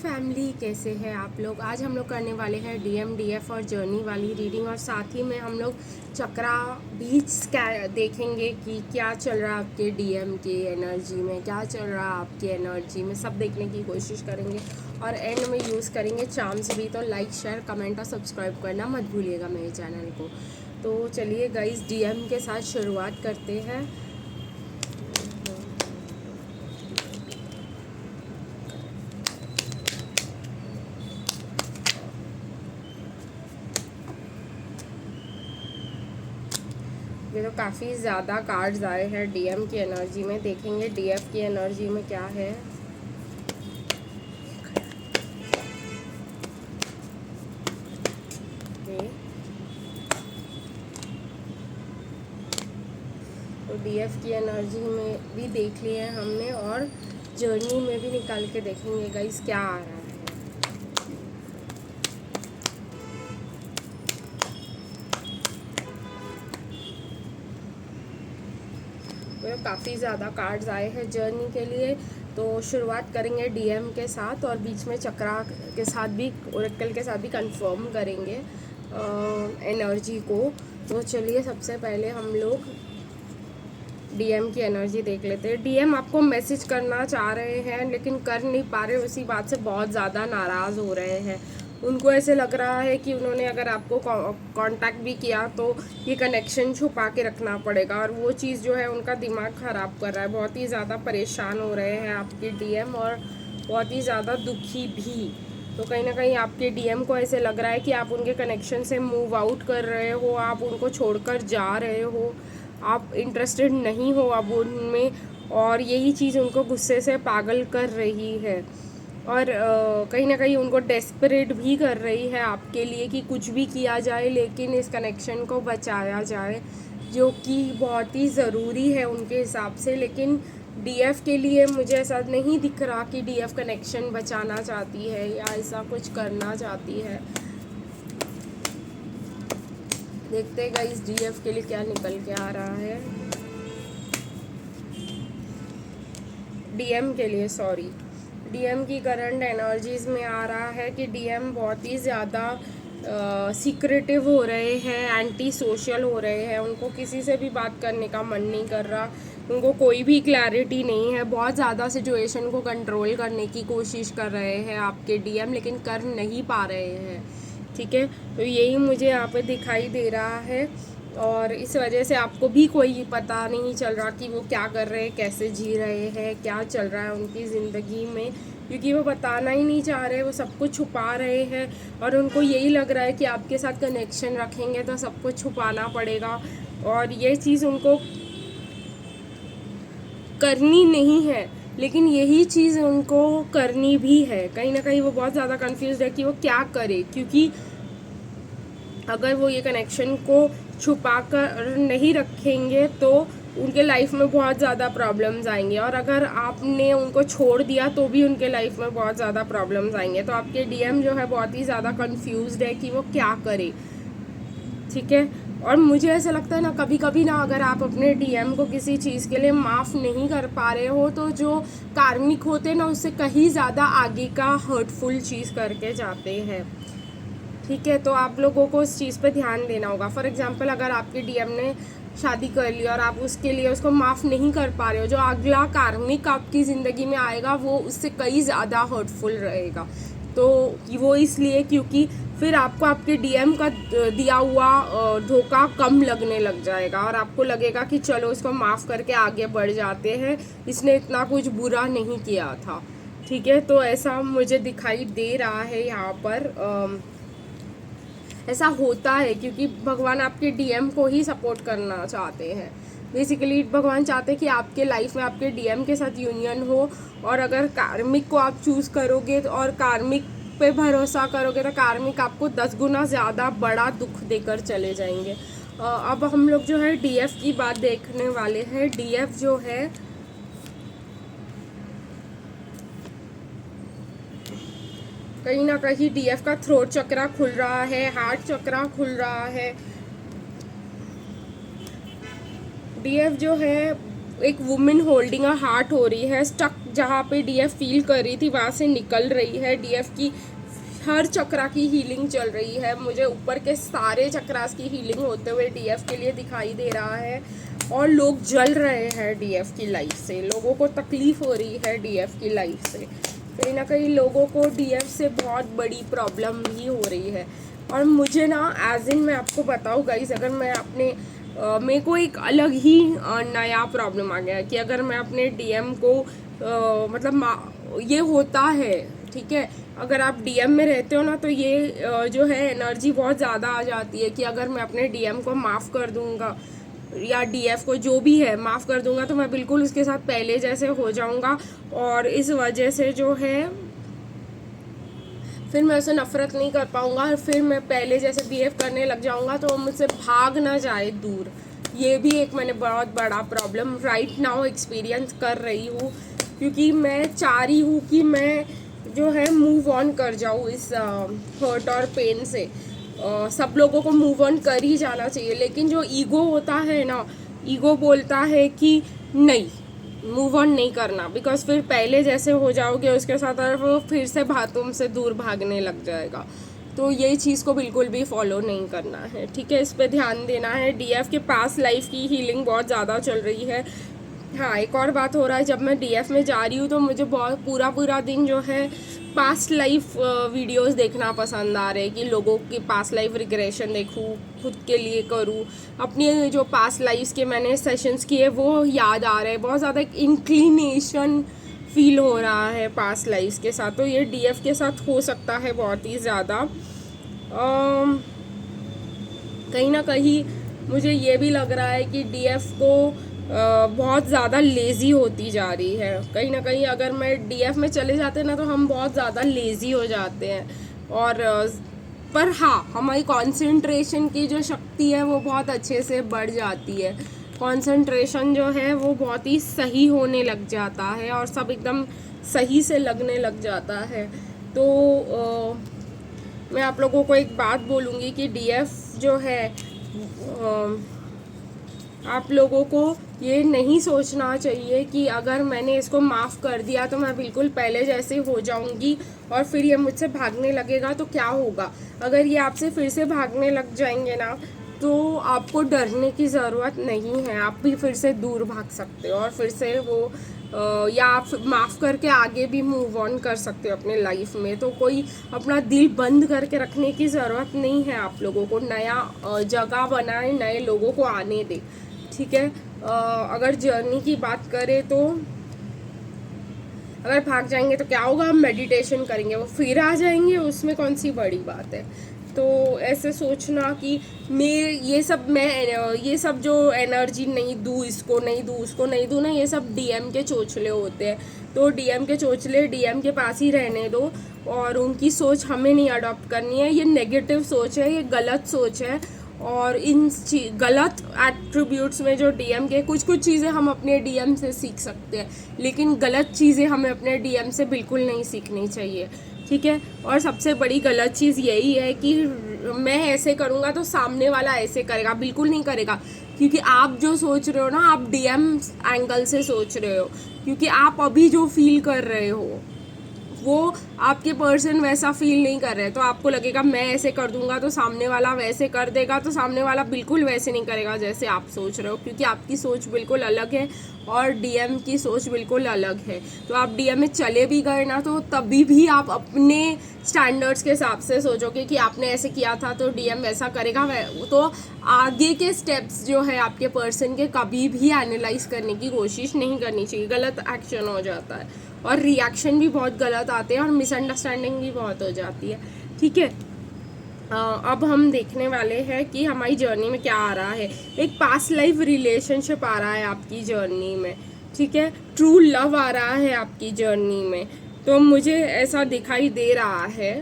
Family, कैसे हैं आप लोग। आज हम लोग करने वाले हैं डीएम डीएफ और जर्नी वाली रीडिंग, और साथ ही में हम लोग चक्रा बीच देखेंगे कि क्या चल रहा है आपके डीएम के एनर्जी में, क्या चल रहा है आपकी एनर्जी में, सब देखने की कोशिश करेंगे। और एंड में यूज़ करेंगे चार्म्स भी। तो लाइक, शेयर, कमेंट और सब्सक्राइब करना मत भूलिएगा मेरे चैनल को। तो चलिए गाइस, डीएम के साथ शुरुआत करते हैं। ये तो काफ़ी ज़्यादा कार्ड्स आए हैं डीएम की एनर्जी में। देखेंगे डीएफ की एनर्जी में क्या है। तो डीएफ की एनर्जी में भी देख लिए हैं हमने, और जर्नी में भी निकाल के देखेंगे गाइस क्या आ रहा है। तो काफ़ी ज़्यादा कार्ड्स आए हैं जर्नी के लिए। तो शुरुआत करेंगे डीएम के साथ, और बीच में चक्रा के साथ भी, ओरेकल के साथ भी कंफर्म करेंगे एनर्जी को। तो चलिए सबसे पहले हम लोग डीएम की एनर्जी देख लेते हैं। डीएम आपको मैसेज करना चाह रहे हैं लेकिन कर नहीं पा रहे, उसी बात से बहुत ज़्यादा नाराज़ हो रहे हैं। उनको ऐसे लग रहा है कि उन्होंने अगर आपको कांटेक्ट भी किया तो ये कनेक्शन छुपा के रखना पड़ेगा, और वो चीज़ जो है उनका दिमाग ख़राब कर रहा है। बहुत ही ज़्यादा परेशान हो रहे हैं आपके डीएम, और बहुत ही ज़्यादा दुखी भी। तो कहीं ना कहीं आपके डीएम को ऐसे लग रहा है कि आप उनके कनेक्शन से मूव आउट कर रहे हो, आप उनको छोड़कर जा रहे हो, आप इंटरेस्टेड नहीं हो अब उनमें, और यही चीज़ उनको गुस्से से पागल कर रही है। और कहीं ना कहीं उनको डेस्परेट भी कर रही है आपके लिए कि कुछ भी किया जाए लेकिन इस कनेक्शन को बचाया जाए, जो कि बहुत ही ज़रूरी है उनके हिसाब से। लेकिन डीएफ के लिए मुझे ऐसा नहीं दिख रहा कि डीएफ कनेक्शन बचाना चाहती है या ऐसा कुछ करना चाहती है। देखते हैं गाइस डीएफ के लिए क्या निकल के आ रहा है। डीएम के लिए, सॉरी, डीएम की करंट एनर्जीज में आ रहा है कि डीएम बहुत ही ज़्यादा सीक्रेटिव हो रहे हैं, एंटी सोशल हो रहे हैं। उनको किसी से भी बात करने का मन नहीं कर रहा, उनको कोई भी क्लैरिटी नहीं है। बहुत ज़्यादा सिचुएशन को कंट्रोल करने की कोशिश कर रहे हैं आपके डीएम, लेकिन कर नहीं पा रहे हैं। ठीक है, तो यही मुझे यहाँ पे दिखाई दे रहा है, और इस वजह से आपको भी कोई पता नहीं चल रहा कि वो क्या कर रहे हैं, कैसे जी रहे हैं, क्या चल रहा है उनकी ज़िंदगी में, क्योंकि वो बताना ही नहीं चाह रहे, वो सब कुछ छुपा रहे हैं। और उनको यही लग रहा है कि आपके साथ कनेक्शन रखेंगे तो सब कुछ छुपाना पड़ेगा, और ये चीज़ उनको करनी नहीं है, लेकिन यही चीज़ उनको करनी भी है। कहीं ना कहीं वो बहुत ज़्यादा कंफ्यूज है कि वो क्या करे, क्योंकि अगर वो ये कनेक्शन को छुपा कर नहीं रखेंगे तो उनके लाइफ में बहुत ज़्यादा प्रॉब्लम्स आएंगे, और अगर आपने उनको छोड़ दिया तो भी उनके लाइफ में बहुत ज़्यादा प्रॉब्लम्स आएंगे। तो आपके डीएम जो है बहुत ही ज़्यादा कंफ्यूज्ड है कि वो क्या करे। ठीक है, और मुझे ऐसा लगता है ना, कभी कभी ना, अगर आप अपने डीएम को किसी चीज़ के लिए माफ़ नहीं कर पा रहे हो तो जो कार्मिक होते हैं ना, उससे कहीं ज़्यादा आगे का हर्टफुल चीज़ करके जाते हैं। ठीक है, तो आप लोगों को इस चीज़ पे ध्यान देना होगा। फॉर एग्जांपल, अगर आपके डीएम ने शादी कर ली और आप उसके लिए उसको माफ़ नहीं कर पा रहे हो, जो अगला कार्मिक आपकी ज़िंदगी में आएगा वो उससे कई ज़्यादा हर्टफुल रहेगा। तो वो इसलिए क्योंकि फिर आपको आपके डीएम का दिया हुआ धोखा कम लगने लग जाएगा, और आपको लगेगा कि चलो इसको माफ़ करके आगे बढ़ जाते हैं, इसने इतना कुछ बुरा नहीं किया था। ठीक है, तो ऐसा मुझे दिखाई दे रहा है यहाँ पर। ऐसा होता है क्योंकि भगवान आपके डीएम को ही सपोर्ट करना चाहते हैं। बेसिकली भगवान चाहते हैं कि आपके लाइफ में आपके डीएम के साथ यूनियन हो, और अगर कार्मिक को आप चूज़ करोगे और कार्मिक पे भरोसा करोगे तो कार्मिक आपको 10 गुना ज़्यादा बड़ा दुख देकर चले जाएंगे। अब हम लोग जो है डीएफ की बात देखने वाले हैं। डीएफ जो है कहीं ना कहीं डीएफ का थ्रोट चक्रा खुल रहा है, हार्ट चक्रा खुल रहा है। डीएफ जो है एक वुमेन होल्डिंग अ हार्ट हो रही है, स्टक जहाँ पे डीएफ फील कर रही थी वहाँ से निकल रही है। डीएफ की हर चक्रा की हीलिंग चल रही है, मुझे ऊपर के सारे चक्रास की हीलिंग होते हुए डीएफ के लिए दिखाई दे रहा है। और लोग जल रहे हैं डीएफ की लाइफ से, लोगों को तकलीफ हो रही है डीएफ की लाइफ से, कहीं ना कहीं लोगों को डीएफ से बहुत बड़ी प्रॉब्लम भी हो रही है। और मुझे ना एज इन मैं आपको बताऊँ गाइस, अगर मैं अपने मेरे को एक अलग ही नया प्रॉब्लम आ गया कि अगर मैं अपने डीएम को मतलब ये होता है, ठीक है, अगर आप डीएम में रहते हो ना तो ये जो है एनर्जी बहुत ज़्यादा आ जाती है कि अगर मैं अपने डीएम को माफ़ कर दूंगा या डीएफ को जो भी है माफ़ कर दूंगा तो मैं बिल्कुल उसके साथ पहले जैसे हो जाऊंगा। और इस वजह से जो है फिर मैं उससे नफ़रत नहीं कर पाऊंगा और फिर मैं पहले जैसे बिहेव करने लग जाऊंगा तो वो मुझसे भाग ना जाए दूर। ये भी एक मैंने बहुत बड़ा प्रॉब्लम राइट नाउ एक्सपीरियंस कर रही हूँ, क्योंकि मैं चाह रही हूँ कि मैं जो है मूव ऑन कर जाऊँ इस हर्ट और पेन से। सब लोगों को मूव ऑन कर ही जाना चाहिए, लेकिन जो ईगो होता है ना, ईगो बोलता है कि नहीं मूव ऑन नहीं करना, बिकॉज फिर पहले जैसे हो जाओगे उसके साथ और वो फिर से तुमसे दूर भागने लग जाएगा। तो ये चीज़ को बिल्कुल भी फॉलो नहीं करना है, ठीक है, इस पर ध्यान देना है। डीएफ के पास लाइफ की हीलिंग बहुत ज़्यादा चल रही है। हाँ, एक और बात हो रहा है, जब मैं डीएफ में जा रही हूँ तो मुझे बहुत पूरा दिन जो है पास्ट लाइफ वीडियोस देखना पसंद आ रहे हैं कि लोगों की पास्ट लाइफ रिग्रेशन देखूँ, खुद के लिए करूँ, अपनी जो पास्ट लाइफ के मैंने सेशंस किए वो याद आ रहे हैं, बहुत ज़्यादा एक इंक्लिनेशन फील हो रहा है पास्ट लाइफ के साथ। तो ये डीएफ के साथ हो सकता है बहुत ही ज़्यादा। कहीं ना कहीं मुझे ये भी लग रहा है कि डीएफ को बहुत ज़्यादा लेज़ी होती जा रही है। कहीं ना कहीं अगर मैं डीएफ में चले जाते हैं ना तो हम बहुत ज़्यादा लेज़ी हो जाते हैं। और पर हाँ, हमारी कंसंट्रेशन की जो शक्ति है वो बहुत अच्छे से बढ़ जाती है, कंसंट्रेशन जो है वो बहुत ही सही होने लग जाता है और सब एकदम सही से लगने लग जाता है। तो मैं आप लोगों को एक बात बोलूँगी कि डीएफ जो है आप लोगों को ये नहीं सोचना चाहिए कि अगर मैंने इसको माफ़ कर दिया तो मैं बिल्कुल पहले जैसे हो जाऊंगी और फिर ये मुझसे भागने लगेगा तो क्या होगा। अगर ये आपसे फिर से भागने लग जाएंगे ना तो आपको डरने की ज़रूरत नहीं है, आप भी फिर से दूर भाग सकते हो और फिर से वो या आप माफ़ करके आगे भी मूव ऑन कर सकते हो अपने लाइफ में। तो कोई अपना दिल बंद करके रखने की ज़रूरत नहीं है, आप लोगों को नया जगह बनाए, नए लोगों को आने दे, ठीक है। अगर जर्नी की बात करें तो अगर भाग जाएंगे तो क्या होगा, हम मेडिटेशन करेंगे वो फिर आ जाएंगे, उसमें कौन सी बड़ी बात है। तो ऐसे सोचना कि ये सब जो एनर्जी नहीं दूँ, इसको नहीं दूँ, उसको नहीं दूँ ना, ये सब डीएम के चोचले होते हैं। तो डीएम के चोचले डीएम के पास ही रहने दो और उनकी सोच हमें नहीं अडॉप्ट करनी है। ये नेगेटिव सोच है, ये गलत सोच है। और इन गलत एट्रीब्यूट्स में जो डीएम के कुछ चीज़ें हम अपने डीएम से सीख सकते हैं, लेकिन गलत चीज़ें हमें अपने डीएम से बिल्कुल नहीं सीखनी चाहिए, ठीक है। और सबसे बड़ी गलत चीज़ यही है कि मैं ऐसे करूँगा तो सामने वाला ऐसे करेगा, बिल्कुल नहीं करेगा, क्योंकि आप जो सोच रहे हो ना आप डीएम एंगल से सोच रहे हो, क्योंकि आप अभी जो फील कर रहे हो वो आपके पर्सन वैसा फील नहीं कर रहे, तो आपको लगेगा मैं ऐसे कर दूंगा तो सामने वाला वैसे कर देगा, तो सामने वाला बिल्कुल वैसे नहीं करेगा जैसे आप सोच रहे हो, क्योंकि आपकी सोच बिल्कुल अलग है और डीएम की सोच बिल्कुल अलग है। तो आप डीएम में चले भी गए ना तो तभी भी आप अपने स्टैंडर्ड्स के हिसाब से सोचोगे कि आपने ऐसे किया था तो डीएम वैसा करेगा। तो आगे के स्टेप्स जो है आपके पर्सन के कभी भी एनालाइज करने की कोशिश नहीं करनी चाहिए, गलत एक्शन हो जाता है और रिएक्शन भी बहुत गलत आते हैं और मिसअंडरस्टैंडिंग भी बहुत हो जाती है, ठीक है। अब हम देखने वाले हैं कि हमारी जर्नी में क्या आ रहा है। एक पास्ट लाइफ रिलेशनशिप आ रहा है आपकी जर्नी में, ठीक है, ट्रू लव आ रहा है आपकी जर्नी में। तो मुझे ऐसा दिखाई दे रहा है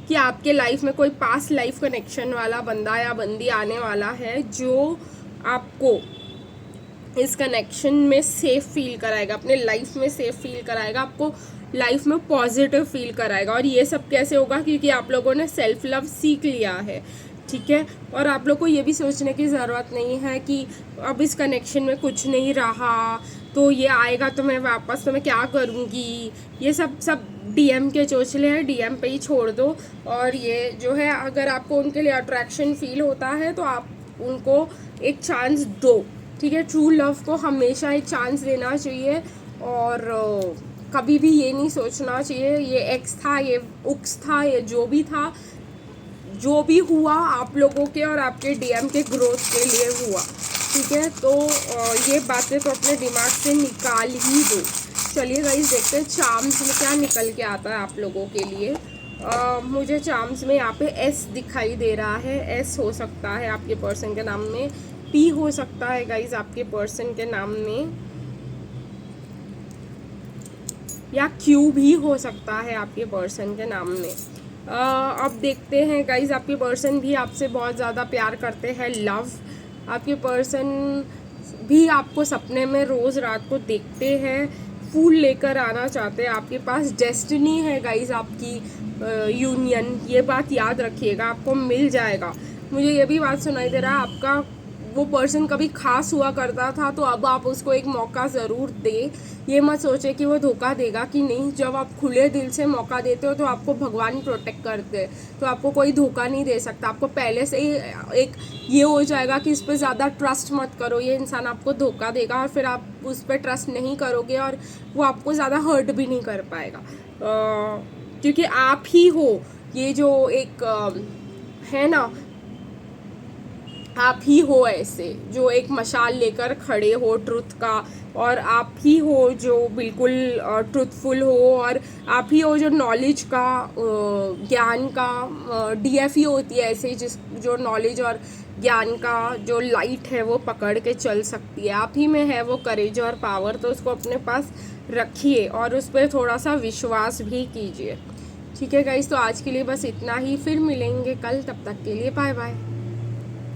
कि आपके लाइफ में कोई पास्ट लाइफ कनेक्शन वाला बंदा या बंदी आने वाला है जो आपको इस कनेक्शन में सेफ फील कराएगा, अपने लाइफ में सेफ फील कराएगा, आपको लाइफ में पॉजिटिव फील कराएगा। और ये सब कैसे होगा, क्योंकि आप लोगों ने सेल्फ लव सीख लिया है, ठीक है। और आप लोग को ये भी सोचने की ज़रूरत नहीं है कि अब इस कनेक्शन में कुछ नहीं रहा तो ये आएगा तो मैं वापस तो मैं क्या करूँगी, ये सब सब डीएम के चोचले हैं, डीएम पे ही छोड़ दो। और ये जो है अगर आपको उनके लिए अट्रैक्शन फील होता है तो आप उनको एक चांस दो, ठीक है। ट्रू लव को हमेशा एक चांस देना चाहिए और कभी भी ये नहीं सोचना चाहिए ये एक्स था, ये उक्स था, ये जो भी था, जो भी हुआ आप लोगों के और आपके डीएम के ग्रोथ के लिए हुआ, ठीक है। तो ये बातें तो अपने दिमाग से निकाल ही दो। चलिए गाइस देखते हैं चार्म्स में क्या निकल के आता है आप लोगों के लिए। मुझे चार्म्स में यहाँ पे एस दिखाई दे रहा है, एस हो सकता है आपके पर्सन के नाम में, पी हो सकता है गाइस आपके पर्सन के नाम में, या क्यू भी हो सकता है आपके पर्सन के नाम में। अब देखते हैं गाइज आपके पर्सन भी आपसे बहुत ज़्यादा प्यार करते हैं, लव। आपके पर्सन भी आपको सपने में रोज़ रात को देखते हैं, फूल लेकर आना चाहते हैं आपके पास, डेस्टिनी है गाइज आपकी यूनियन, ये बात याद रखिएगा, आपको मिल जाएगा। मुझे ये भी बात सुनाई दे रहा है आपका वो पर्सन कभी खास हुआ करता था तो अब आप उसको एक मौका ज़रूर दे। ये मत सोचे कि वो धोखा देगा कि नहीं, जब आप खुले दिल से मौका देते हो तो आपको भगवान प्रोटेक्ट करते हैं, तो आपको कोई धोखा नहीं दे सकता। आपको पहले से ही एक ये हो जाएगा कि इस पर ज़्यादा ट्रस्ट मत करो, ये इंसान आपको धोखा देगा और फिर आप उस पर ट्रस्ट नहीं करोगे और वो आपको ज़्यादा हर्ट भी नहीं कर पाएगा, क्योंकि आप ही हो ये जो एक है ना, आप ही हो ऐसे जो एक मशाल लेकर खड़े हो ट्रुथ का, और आप ही हो जो बिल्कुल ट्रुथफुल हो, और आप ही हो जो नॉलेज का ज्ञान का डीएफई होती है ऐसे जिस जो नॉलेज और ज्ञान का जो लाइट है वो पकड़ के चल सकती है। आप ही में है वो करेज और पावर, तो उसको अपने पास रखिए और उस पर थोड़ा सा विश्वास भी कीजिए, ठीक है गाइस। तो आज के लिए बस इतना ही, फिर मिलेंगे कल, तब तक के लिए बाय बाय।